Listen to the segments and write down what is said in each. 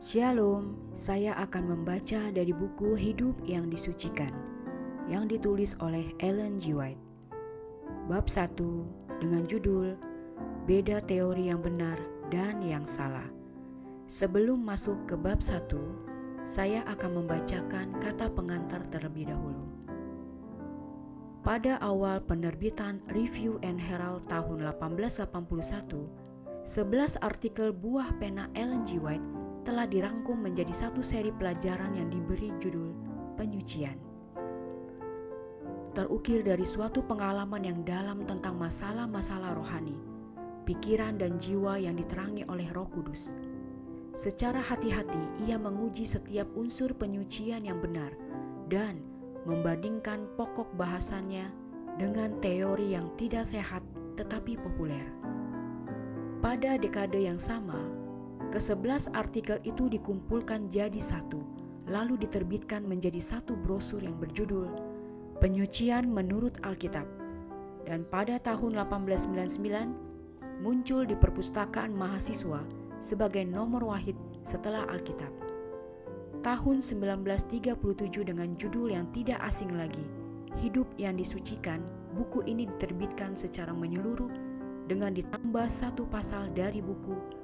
Shalom, saya akan membaca dari buku Hidup yang Disucikan yang ditulis oleh Ellen G. White. Bab 1 dengan judul Beda Teori yang Benar dan yang Salah. Sebelum masuk ke bab 1, saya akan membacakan kata pengantar terlebih dahulu. Pada awal penerbitan Review and Herald tahun 1881, 11 artikel buah pena Ellen G. White telah dirangkum menjadi satu seri pelajaran yang diberi judul Penyucian. Terukir dari suatu pengalaman yang dalam tentang masalah-masalah rohani, pikiran dan jiwa yang diterangi oleh Roh Kudus. Secara hati-hati ia menguji setiap unsur penyucian yang benar dan membandingkan pokok bahasannya dengan teori yang tidak sehat tetapi populer. Pada dekade yang sama, ke-11 artikel itu dikumpulkan jadi satu, lalu diterbitkan menjadi satu brosur yang berjudul Penyucian Menurut Alkitab. Dan pada tahun 1899 muncul di perpustakaan mahasiswa sebagai nomor wahid setelah Alkitab. Tahun 1937 dengan judul yang tidak asing lagi, Hidup yang Disucikan, buku ini diterbitkan secara menyeluruh dengan ditambah satu pasal dari buku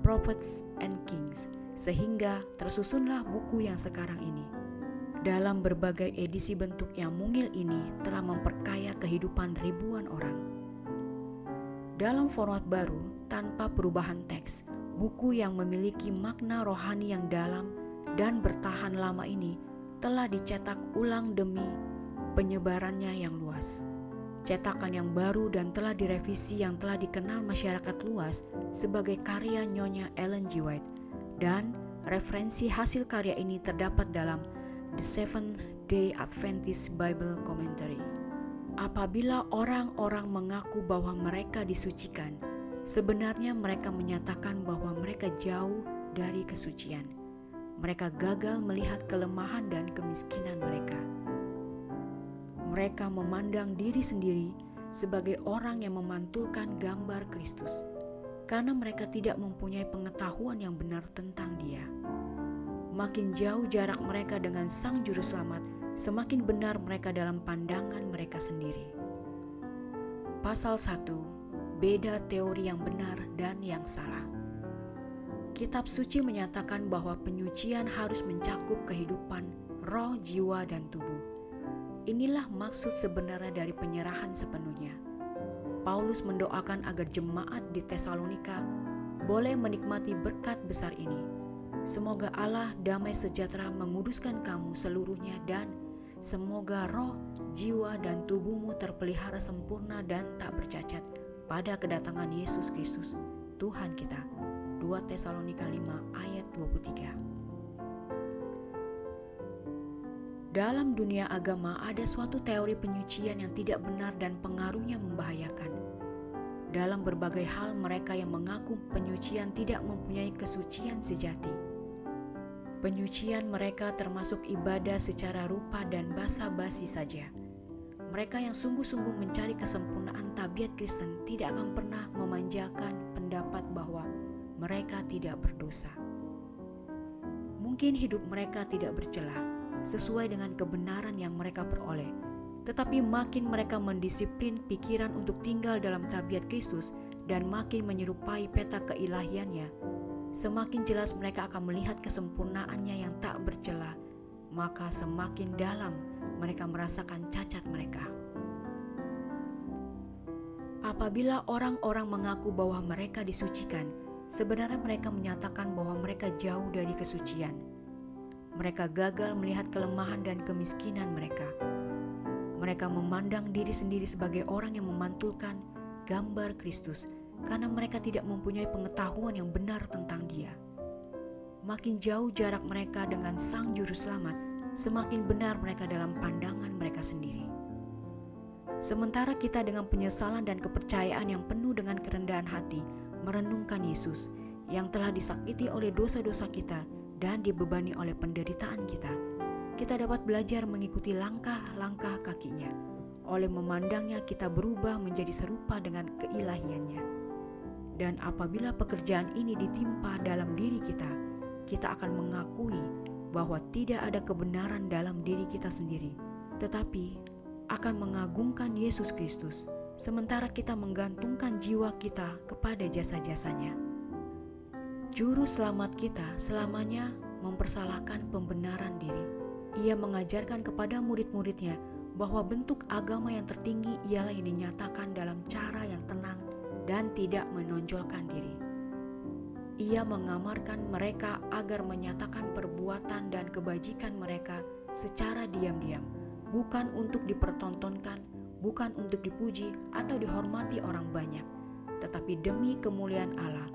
Prophets and Kings, sehingga tersusunlah buku yang sekarang ini. Dalam berbagai edisi bentuk yang mungil ini telah memperkaya kehidupan ribuan orang. Dalam format baru, tanpa perubahan teks, buku yang memiliki makna rohani yang dalam dan bertahan lama ini telah dicetak ulang demi penyebarannya yang luas. Cetakan yang baru dan telah direvisi yang telah dikenal masyarakat luas sebagai karya Nyonya Ellen G. White, dan referensi hasil karya ini terdapat dalam The Seventh-day Adventist Bible Commentary. Apabila orang-orang mengaku bahwa mereka disucikan, sebenarnya mereka menyatakan bahwa mereka jauh dari kesucian. Mereka gagal melihat kelemahan dan kemiskinan mereka. Mereka memandang diri sendiri sebagai orang yang memantulkan gambar Kristus, karena mereka tidak mempunyai pengetahuan yang benar tentang Dia. Makin jauh jarak mereka dengan Sang Juru Selamat, semakin benar mereka dalam pandangan mereka sendiri. Pasal 1. Beda teori yang benar dan yang salah. Kitab suci menyatakan bahwa penyucian harus mencakup kehidupan roh, jiwa, dan tubuh. Inilah maksud sebenarnya dari penyerahan sepenuhnya. Paulus mendoakan agar jemaat di Tesalonika boleh menikmati berkat besar ini. Semoga Allah damai sejahtera menguduskan kamu seluruhnya, dan semoga roh, jiwa, dan tubuhmu terpelihara sempurna dan tak bercacat pada kedatangan Yesus Kristus, Tuhan kita. 2 Tesalonika 5 ayat 23. Dalam dunia agama ada suatu teori penyucian yang tidak benar dan pengaruhnya membahayakan. Dalam berbagai hal mereka yang mengaku penyucian tidak mempunyai kesucian sejati. Penyucian mereka termasuk ibadah secara rupa dan basa-basi saja. Mereka yang sungguh-sungguh mencari kesempurnaan tabiat Kristen tidak akan pernah memanjakan pendapat bahwa mereka tidak berdosa. Mungkin hidup mereka tidak bercelah sesuai dengan kebenaran yang mereka peroleh, tetapi makin mereka mendisiplin pikiran untuk tinggal dalam tabiat Kristus dan makin menyerupai peta keilahiannya, semakin jelas mereka akan melihat kesempurnaannya yang tak bercelah, maka semakin dalam mereka merasakan cacat mereka. Apabila orang-orang mengaku bahwa mereka disucikan, sebenarnya mereka menyatakan bahwa mereka jauh dari kesucian. Mereka gagal melihat kelemahan dan kemiskinan mereka. Mereka memandang diri sendiri sebagai orang yang memantulkan gambar Kristus karena mereka tidak mempunyai pengetahuan yang benar tentang Dia. Makin jauh jarak mereka dengan Sang Juru Selamat, semakin benar mereka dalam pandangan mereka sendiri. Sementara kita dengan penyesalan dan kepercayaan yang penuh dengan kerendahan hati merenungkan Yesus yang telah disakiti oleh dosa-dosa kita dan dibebani oleh penderitaan kita, kita dapat belajar mengikuti langkah-langkah kakinya. Oleh memandangnya kita berubah menjadi serupa dengan keilahiannya. Dan apabila pekerjaan ini ditimpa dalam diri kita, kita akan mengakui bahwa tidak ada kebenaran dalam diri kita sendiri, tetapi akan mengagungkan Yesus Kristus, sementara kita menggantungkan jiwa kita kepada jasa-jasanya. Juru selamat kita selamanya mempersalahkan pembenaran diri. Ia mengajarkan kepada murid-muridnya bahwa bentuk agama yang tertinggi ialah yang dinyatakan dalam cara yang tenang dan tidak menonjolkan diri. Ia mengamarkan mereka agar menyatakan perbuatan dan kebajikan mereka secara diam-diam, bukan untuk dipertontonkan, bukan untuk dipuji atau dihormati orang banyak, tetapi demi kemuliaan Allah,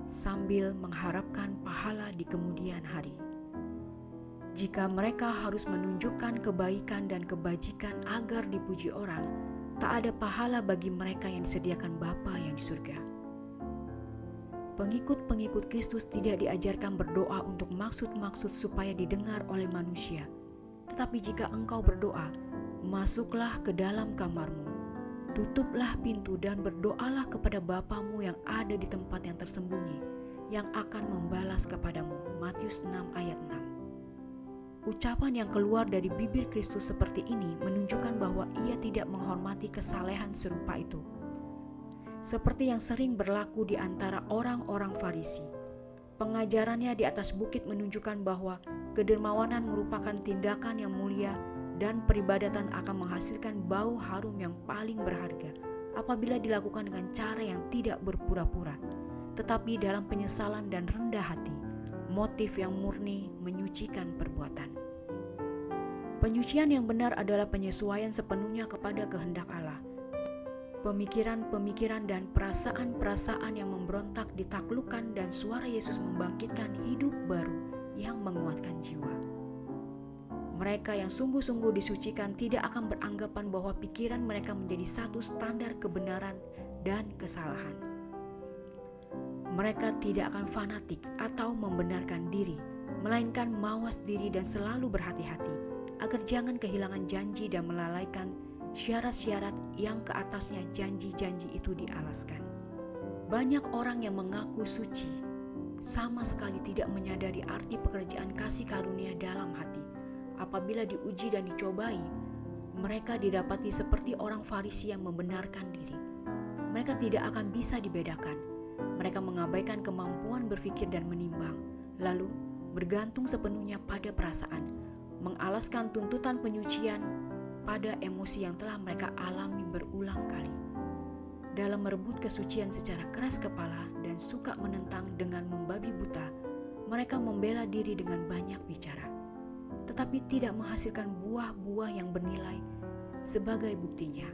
sambil mengharapkan pahala di kemudian hari. Jika mereka harus menunjukkan kebaikan dan kebajikan agar dipuji orang, tak ada pahala bagi mereka yang disediakan Bapa yang di surga. Pengikut-pengikut Kristus tidak diajarkan berdoa untuk maksud-maksud supaya didengar oleh manusia. Tetapi jika engkau berdoa, masuklah ke dalam kamarmu, tutuplah pintu dan berdoalah kepada Bapamu yang ada di tempat yang tersembunyi, yang akan membalas kepadamu. Matius 6 ayat 6. Ucapan yang keluar dari bibir Kristus seperti ini menunjukkan bahwa ia tidak menghormati kesalehan serupa itu. Seperti yang sering berlaku di antara orang-orang Farisi. Pengajarannya di atas bukit menunjukkan bahwa kedermawanan merupakan tindakan yang mulia dan peribadatan akan menghasilkan bau harum yang paling berharga apabila dilakukan dengan cara yang tidak berpura-pura, tetapi dalam penyesalan dan rendah hati, motif yang murni menyucikan perbuatan. Penyucian yang benar adalah penyesuaian sepenuhnya kepada kehendak Allah. Pemikiran-pemikiran dan perasaan-perasaan yang memberontak ditaklukkan dan suara Yesus membangkitkan hidup baru yang menguatkan jiwa. Mereka yang sungguh-sungguh disucikan tidak akan beranggapan bahwa pikiran mereka menjadi satu standar kebenaran dan kesalahan. Mereka tidak akan fanatik atau membenarkan diri, melainkan mawas diri dan selalu berhati-hati agar jangan kehilangan janji dan melalaikan syarat-syarat yang ke atasnya janji-janji itu dialaskan. Banyak orang yang mengaku suci sama sekali tidak menyadari arti pekerjaan kasih karunia dalam hati. Apabila diuji dan dicobai, mereka didapati seperti orang Farisi yang membenarkan diri. Mereka tidak akan bisa dibedakan. Mereka mengabaikan kemampuan berpikir dan menimbang, lalu bergantung sepenuhnya pada perasaan, mengalaskan tuntutan penyucian pada emosi yang telah mereka alami berulang kali. Dalam merebut kesucian secara keras kepala dan suka menentang dengan membabi buta, mereka membela diri dengan banyak bicara, tetapi tidak menghasilkan buah-buah yang bernilai sebagai buktinya.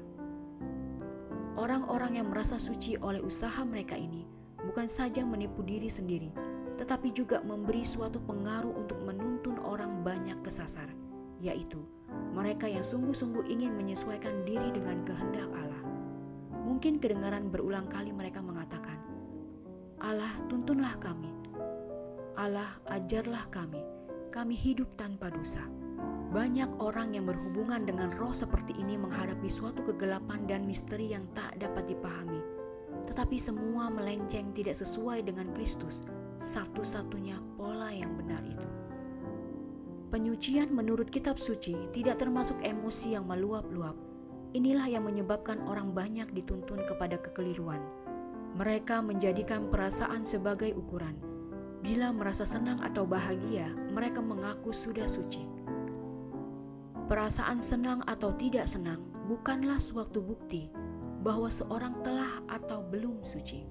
Orang-orang yang merasa suci oleh usaha mereka ini bukan saja menipu diri sendiri, tetapi juga memberi suatu pengaruh untuk menuntun orang banyak kesasar, yaitu mereka yang sungguh-sungguh ingin menyesuaikan diri dengan kehendak Allah. Mungkin kedengaran berulang kali mereka mengatakan, Allah tuntunlah kami, Allah ajarlah kami hidup tanpa dosa. Banyak orang yang berhubungan dengan roh seperti ini menghadapi suatu kegelapan dan misteri yang tak dapat dipahami. Tetapi semua melenceng tidak sesuai dengan Kristus, satu-satunya pola yang benar itu. Penyucian menurut kitab suci tidak termasuk emosi yang meluap-luap. Inilah yang menyebabkan orang banyak dituntun kepada kekeliruan. Mereka menjadikan perasaan sebagai ukuran. Bila merasa senang atau bahagia, mereka mengaku sudah suci. Perasaan senang atau tidak senang bukanlah suatu bukti bahwa seorang telah atau belum suci.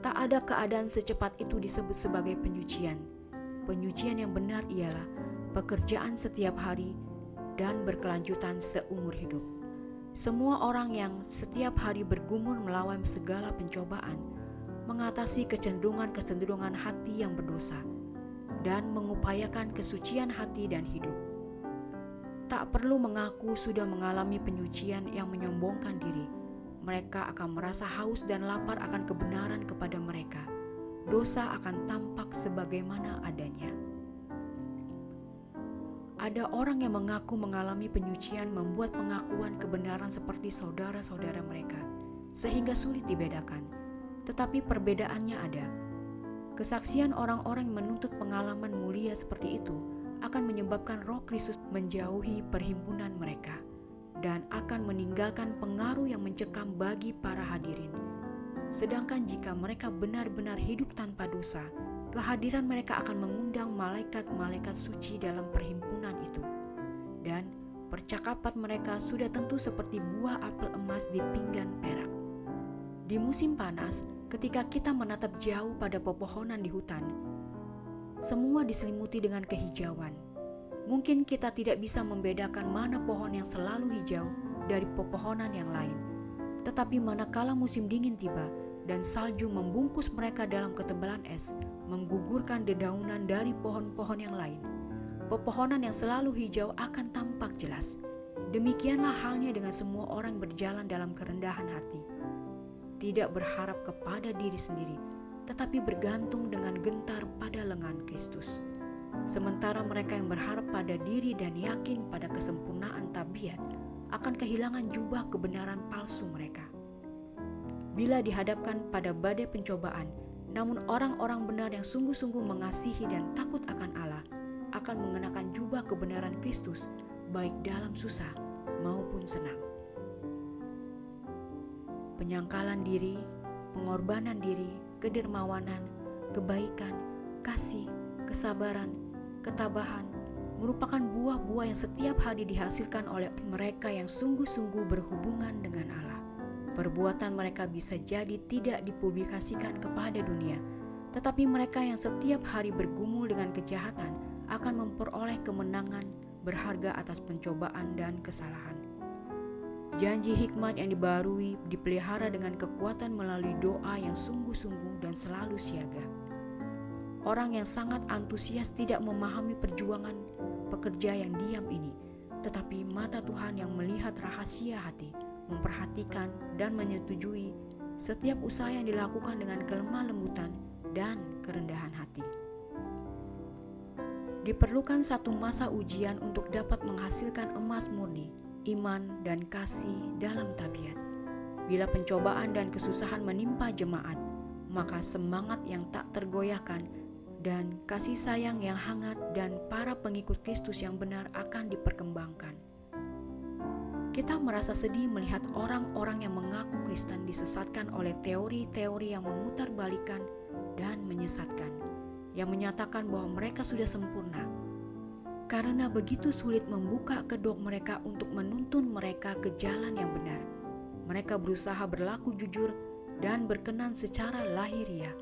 Tak ada keadaan secepat itu disebut sebagai penyucian. Penyucian yang benar ialah pekerjaan setiap hari dan berkelanjutan seumur hidup. Semua orang yang setiap hari bergumul melawan segala pencobaan, mengatasi kecenderungan-kecenderungan hati yang berdosa, dan mengupayakan kesucian hati dan hidup. Tak perlu mengaku sudah mengalami penyucian yang menyombongkan diri. Mereka akan merasa haus dan lapar akan kebenaran kepada mereka. Dosa akan tampak sebagaimana adanya. Ada orang yang mengaku mengalami penyucian membuat pengakuan kebenaran seperti saudara-saudara mereka, sehingga sulit dibedakan. Tetapi perbedaannya ada. Kesaksian orang-orang yang menuntut pengalaman mulia seperti itu akan menyebabkan Roh Kristus menjauhi perhimpunan mereka dan akan meninggalkan pengaruh yang mencekam bagi para hadirin. Sedangkan jika mereka benar-benar hidup tanpa dosa, kehadiran mereka akan mengundang malaikat-malaikat suci dalam perhimpunan itu. Dan percakapan mereka sudah tentu seperti buah apel emas di pinggan perak. Di musim panas, ketika kita menatap jauh pada pepohonan di hutan, semua diselimuti dengan kehijauan. Mungkin kita tidak bisa membedakan mana pohon yang selalu hijau dari pepohonan yang lain. Tetapi manakala musim dingin tiba dan salju membungkus mereka dalam ketebalan es, menggugurkan dedaunan dari pohon-pohon yang lain, pepohonan yang selalu hijau akan tampak jelas. Demikianlah halnya dengan semua orang berjalan dalam kerendahan hati. Tidak berharap kepada diri sendiri, tetapi bergantung dengan gentar pada lengan Kristus. Sementara mereka yang berharap pada diri dan yakin pada kesempurnaan tabiat akan kehilangan jubah kebenaran palsu mereka. Bila dihadapkan pada badai pencobaan, namun orang-orang benar yang sungguh-sungguh mengasihi dan takut akan Allah akan mengenakan jubah kebenaran Kristus baik dalam susah maupun senang. Penyangkalan diri, pengorbanan diri, kedermawanan, kebaikan, kasih, kesabaran, ketabahan merupakan buah-buah yang setiap hari dihasilkan oleh mereka yang sungguh-sungguh berhubungan dengan Allah. Perbuatan mereka bisa jadi tidak dipublikasikan kepada dunia, tetapi mereka yang setiap hari bergumul dengan kejahatan akan memperoleh kemenangan berharga atas pencobaan dan kesalahan. Janji hikmat yang dibarui dipelihara dengan kekuatan melalui doa yang sungguh-sungguh dan selalu siaga. Orang yang sangat antusias tidak memahami perjuangan pekerja yang diam ini, tetapi mata Tuhan yang melihat rahasia hati, memperhatikan dan menyetujui setiap usaha yang dilakukan dengan kelemah lembutan dan kerendahan hati. Diperlukan satu masa ujian untuk dapat menghasilkan emas murni, iman dan kasih dalam tabiat. Bila pencobaan dan kesusahan menimpa jemaat, maka semangat yang tak tergoyahkan dan kasih sayang yang hangat dan para pengikut Kristus yang benar akan diperkembangkan. Kita merasa sedih melihat orang-orang yang mengaku Kristen disesatkan oleh teori-teori yang memutarbalikkan dan menyesatkan, yang menyatakan bahwa mereka sudah sempurna. Karena begitu sulit membuka kedok mereka untuk menuntun mereka ke jalan yang benar. Mereka berusaha berlaku jujur dan berkenan secara lahiriah,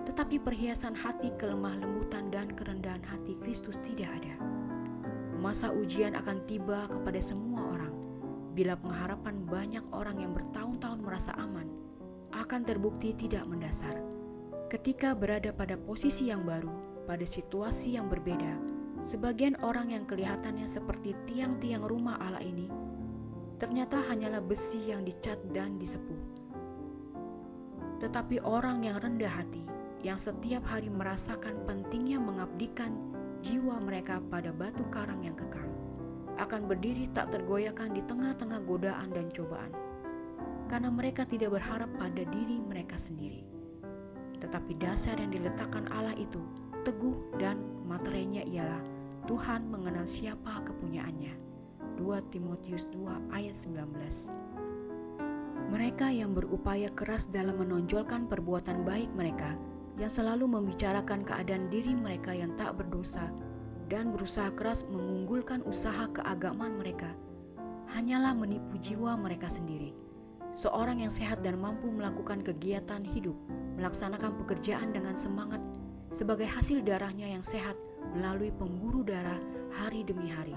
tetapi perhiasan hati, kelemah lembutan dan kerendahan hati Kristus tidak ada. Masa ujian akan tiba kepada semua orang. Bila pengharapan banyak orang yang bertahun-tahun merasa aman akan terbukti tidak mendasar. Ketika berada pada posisi yang baru, pada situasi yang berbeda, sebagian orang yang kelihatannya seperti tiang-tiang rumah Allah ini ternyata hanyalah besi yang dicat dan disepuh. Tetapi orang yang rendah hati, yang setiap hari merasakan pentingnya mengabdikan jiwa mereka pada batu karang yang kekal, akan berdiri tak tergoyahkan di tengah-tengah godaan dan cobaan, karena mereka tidak berharap pada diri mereka sendiri. Tetapi dasar yang diletakkan Allah itu teguh dan materainya ialah Tuhan mengenal siapa kepunyaannya. 2 Timotius 2 ayat 19. Mereka yang berupaya keras dalam menonjolkan perbuatan baik mereka, yang selalu membicarakan keadaan diri mereka yang tak berdosa dan berusaha keras mengunggulkan usaha keagamaan mereka, hanyalah menipu jiwa mereka sendiri. Seorang yang sehat dan mampu melakukan kegiatan hidup, melaksanakan pekerjaan dengan semangat sebagai hasil darahnya yang sehat melalui pemburu darah hari demi hari,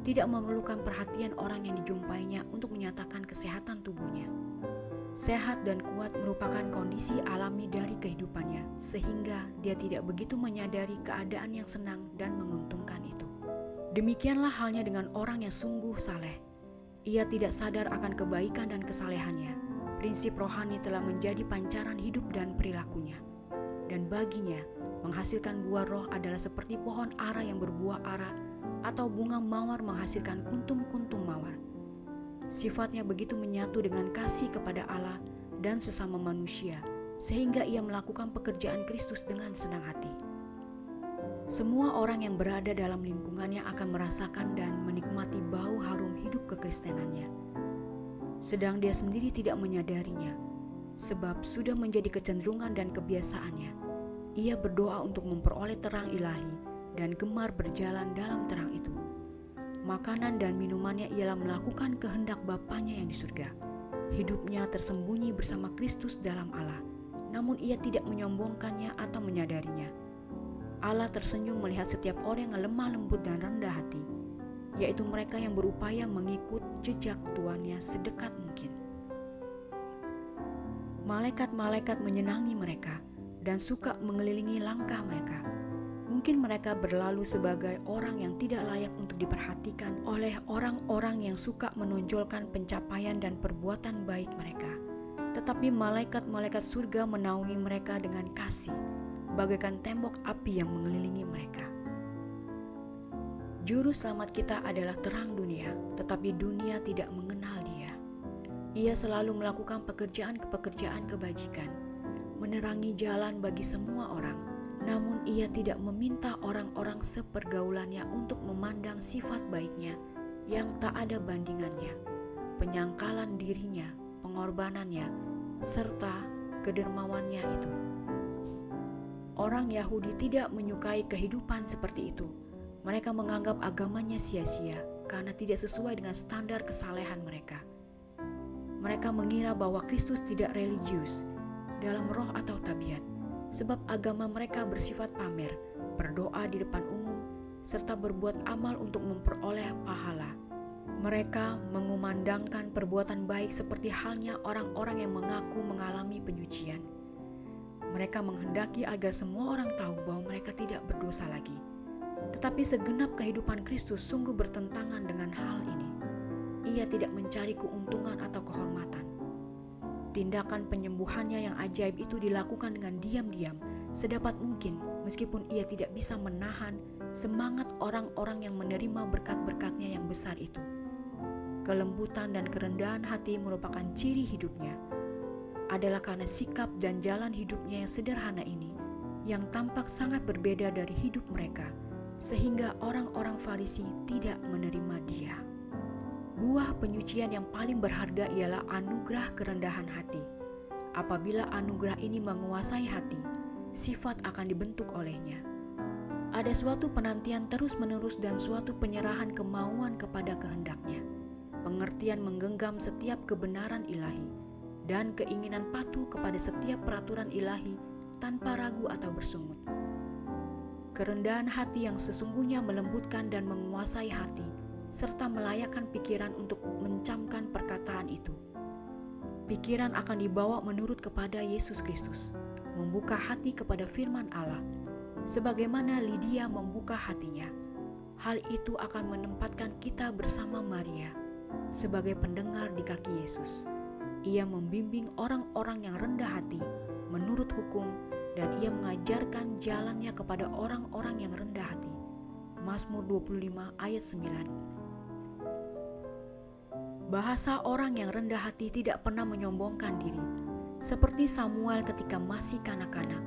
tidak memerlukan perhatian orang yang dijumpainya untuk menyatakan kesehatan tubuhnya. Sehat dan kuat merupakan kondisi alami dari kehidupannya, sehingga dia tidak begitu menyadari keadaan yang senang dan menguntungkan itu. Demikianlah halnya dengan orang yang sungguh saleh. Ia tidak sadar akan kebaikan dan kesalehannya. Prinsip rohani telah menjadi pancaran hidup dan perilakunya. Dan baginya, menghasilkan buah roh adalah seperti pohon ara yang berbuah ara atau bunga mawar menghasilkan kuntum-kuntum mawar. Sifatnya begitu menyatu dengan kasih kepada Allah dan sesama manusia, sehingga ia melakukan pekerjaan Kristus dengan senang hati. Semua orang yang berada dalam lingkungannya akan merasakan dan menikmati bau harum hidup kekristenannya, sedang dia sendiri tidak menyadarinya, sebab sudah menjadi kecenderungan dan kebiasaannya. Ia berdoa untuk memperoleh terang ilahi dan gemar berjalan dalam terang itu. Makanan dan minumannya ialah melakukan kehendak Bapanya yang di surga. Hidupnya tersembunyi bersama Kristus dalam Allah, namun ia tidak menyombongkannya atau menyadarinya. Allah tersenyum melihat setiap orang yang lemah lembut dan rendah hati, yaitu mereka yang berupaya mengikut jejak Tuannya sedekat mungkin. Malaikat-malaikat menyenangi mereka dan suka mengelilingi langkah mereka. Mungkin mereka berlalu sebagai orang yang tidak layak untuk diperhatikan oleh orang-orang yang suka menonjolkan pencapaian dan perbuatan baik mereka. Tetapi malaikat-malaikat surga menaungi mereka dengan kasih, bagaikan tembok api yang mengelilingi mereka. Juru selamat kita adalah terang dunia, tetapi dunia tidak mengenal Dia. Ia selalu melakukan pekerjaan-pekerjaan kebajikan, menerangi jalan bagi semua orang, namun Ia tidak meminta orang-orang sepergaulannya untuk memandang sifat baiknya yang tak ada bandingannya, penyangkalan dirinya, pengorbanannya, serta kedermawannya itu. Orang Yahudi tidak menyukai kehidupan seperti itu. Mereka menganggap agamanya sia-sia karena tidak sesuai dengan standar kesalehan mereka. Mereka mengira bahwa Kristus tidak religius dalam roh atau tabiat, sebab agama mereka bersifat pamer, berdoa di depan umum, serta berbuat amal untuk memperoleh pahala. Mereka mengumandangkan perbuatan baik seperti halnya orang-orang yang mengaku mengalami penyucian. Mereka menghendaki agar semua orang tahu bahwa mereka tidak berdosa lagi. Tetapi segenap kehidupan Kristus sungguh bertentangan dengan hal ini. Ia tidak mencari keuntungan atau kehormatan. Tindakan penyembuhannya yang ajaib itu dilakukan dengan diam-diam, sedapat mungkin, meskipun ia tidak bisa menahan semangat orang-orang yang menerima berkat-berkatnya yang besar itu. Kelembutan dan kerendahan hati merupakan ciri hidupnya. Adalah karena sikap dan jalan hidupnya yang sederhana ini yang tampak sangat berbeda dari hidup mereka, sehingga orang-orang Farisi tidak menerima Dia. Buah penyucian yang paling berharga ialah anugerah kerendahan hati. Apabila anugerah ini menguasai hati, sifat akan dibentuk olehnya. Ada suatu penantian terus-menerus dan suatu penyerahan kemauan kepada kehendaknya, pengertian menggenggam setiap kebenaran ilahi, dan keinginan patuh kepada setiap peraturan ilahi tanpa ragu atau bersungut. Kerendahan hati yang sesungguhnya melembutkan dan menguasai hati, serta melayakkan pikiran untuk mencamkan perkataan itu. Pikiran akan dibawa menurut kepada Yesus Kristus, membuka hati kepada firman Allah, sebagaimana Lydia membuka hatinya. Hal itu akan menempatkan kita bersama Maria sebagai pendengar di kaki Yesus. Ia membimbing orang-orang yang rendah hati menurut hukum, dan ia mengajarkan jalannya kepada orang-orang yang rendah hati. Mazmur 25 ayat 9. Bahasa orang yang rendah hati tidak pernah menyombongkan diri. Seperti Samuel ketika masih kanak-kanak,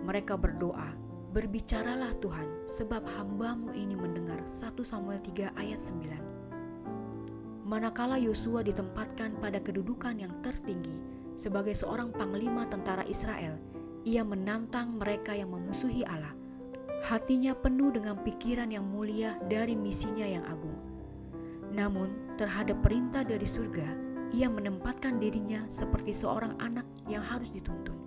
mereka berdoa, "Berbicaralah Tuhan, sebab hamba-Mu ini mendengar." 1 Samuel 3 ayat 9. Manakala Yosua ditempatkan pada kedudukan yang tertinggi sebagai seorang panglima tentara Israel, ia menantang mereka yang memusuhi Allah. Hatinya penuh dengan pikiran yang mulia dari misinya yang agung. Namun, terhadap perintah dari surga, ia menempatkan dirinya seperti seorang anak yang harus dituntun.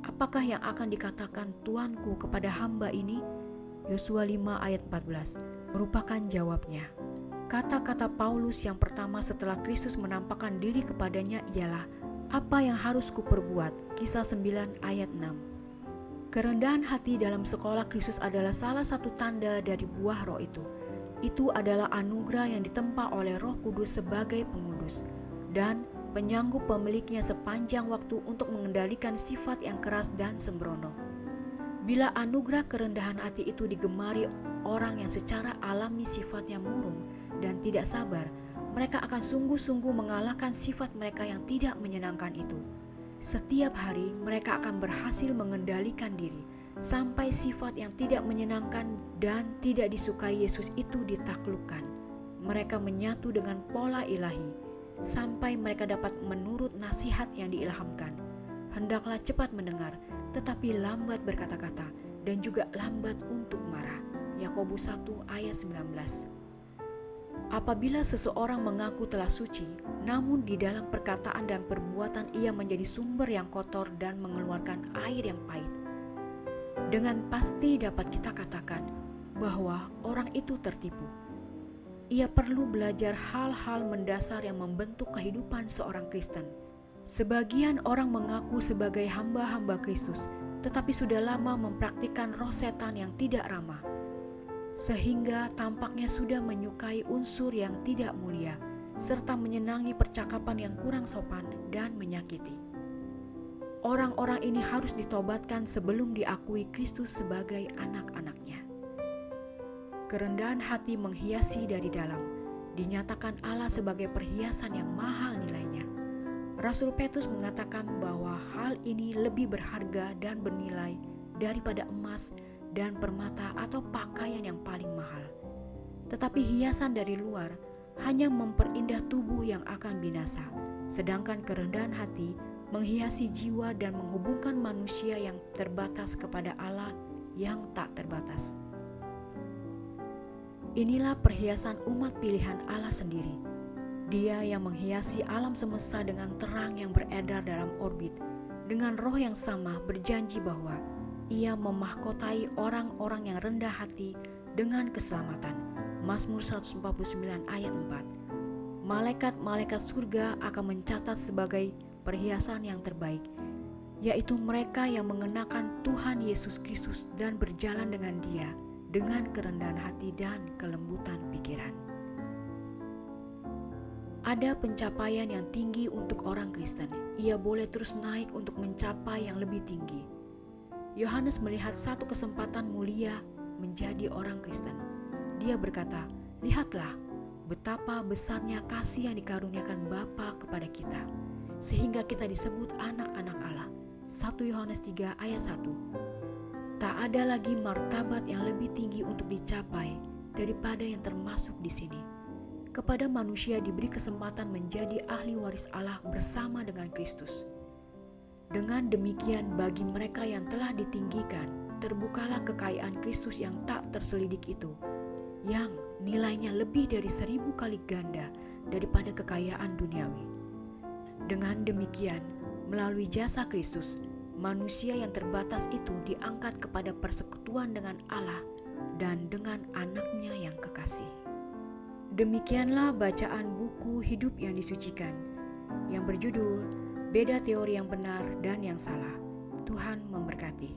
Apakah yang akan dikatakan Tuanku kepada hamba ini? Yosua 5 ayat 14 merupakan jawabnya. Kata-kata Paulus yang pertama setelah Kristus menampakkan diri kepadanya ialah, "Apa yang harus kuperbuat?" Kisah 9 ayat 6. Kerendahan hati dalam sekolah Kristus adalah salah satu tanda dari buah roh itu. Itu adalah anugerah yang ditempa oleh Roh Kudus sebagai pengudus dan penyanggup pemiliknya sepanjang waktu untuk mengendalikan sifat yang keras dan sembrono. Bila anugerah kerendahan hati itu digemari orang yang secara alami sifatnya murung dan tidak sabar, mereka akan sungguh-sungguh mengalahkan sifat mereka yang tidak menyenangkan itu. Setiap hari mereka akan berhasil mengendalikan diri sampai sifat yang tidak menyenangkan dan tidak disukai Yesus itu ditaklukkan. Mereka menyatu dengan pola ilahi sampai mereka dapat menurut nasihat yang diilhamkan. Hendaklah cepat mendengar, tetapi lambat berkata-kata, dan juga lambat untuk marah. Yakobus 1 ayat 19. Apabila seseorang mengaku telah suci, namun di dalam perkataan dan perbuatan ia menjadi sumber yang kotor dan mengeluarkan air yang pahit, dengan pasti dapat kita katakan bahwa orang itu tertipu. Ia perlu belajar hal-hal mendasar yang membentuk kehidupan seorang Kristen. Sebagian orang mengaku sebagai hamba-hamba Kristus, tetapi sudah lama mempraktikkan roh setan yang tidak ramah, sehingga tampaknya sudah menyukai unsur yang tidak mulia, serta menyenangi percakapan yang kurang sopan dan menyakiti. Orang-orang ini harus ditobatkan sebelum diakui Kristus sebagai anak-anaknya. Kerendahan hati menghiasi dari dalam, dinyatakan Allah sebagai perhiasan yang mahal nilainya. Rasul Petrus mengatakan bahwa hal ini lebih berharga dan bernilai daripada emas dan permata atau pakaian yang paling mahal. Tetapi hiasan dari luar hanya memperindah tubuh yang akan binasa, sedangkan kerendahan hati menghiasi jiwa dan menghubungkan manusia yang terbatas kepada Allah yang tak terbatas. Inilah perhiasan umat pilihan Allah sendiri. Dia yang menghiasi alam semesta dengan terang yang beredar dalam orbit, dengan roh yang sama berjanji bahwa Ia memahkotai orang-orang yang rendah hati dengan keselamatan. Mazmur 149 ayat 4. Malaikat-malaikat surga akan mencatat sebagai perhiasan yang terbaik, yaitu mereka yang mengenakan Tuhan Yesus Kristus dan berjalan dengan Dia dengan kerendahan hati dan kelembutan pikiran. Ada pencapaian yang tinggi untuk orang Kristen. Ia boleh terus naik untuk mencapai yang lebih tinggi. Yohanes melihat satu kesempatan mulia menjadi orang Kristen. Dia berkata, "Lihatlah betapa besarnya kasih yang dikaruniakan Bapa kepada kita, sehingga kita disebut anak-anak Allah." 1 Yohanes 3 ayat 1. Tak ada lagi martabat yang lebih tinggi untuk dicapai daripada yang termasuk di sini. Kepada manusia diberi kesempatan menjadi ahli waris Allah bersama dengan Kristus. Dengan demikian bagi mereka yang telah ditinggikan, terbukalah kekayaan Kristus yang tak terselidik itu, yang nilainya lebih dari 1000 kali ganda daripada kekayaan duniawi. Dengan demikian, melalui jasa Kristus, manusia yang terbatas itu diangkat kepada persekutuan dengan Allah dan dengan anaknya yang kekasih. Demikianlah bacaan buku hidup yang disucikan, yang berjudul Beda Teori yang Benar dan yang Salah. Tuhan memberkati.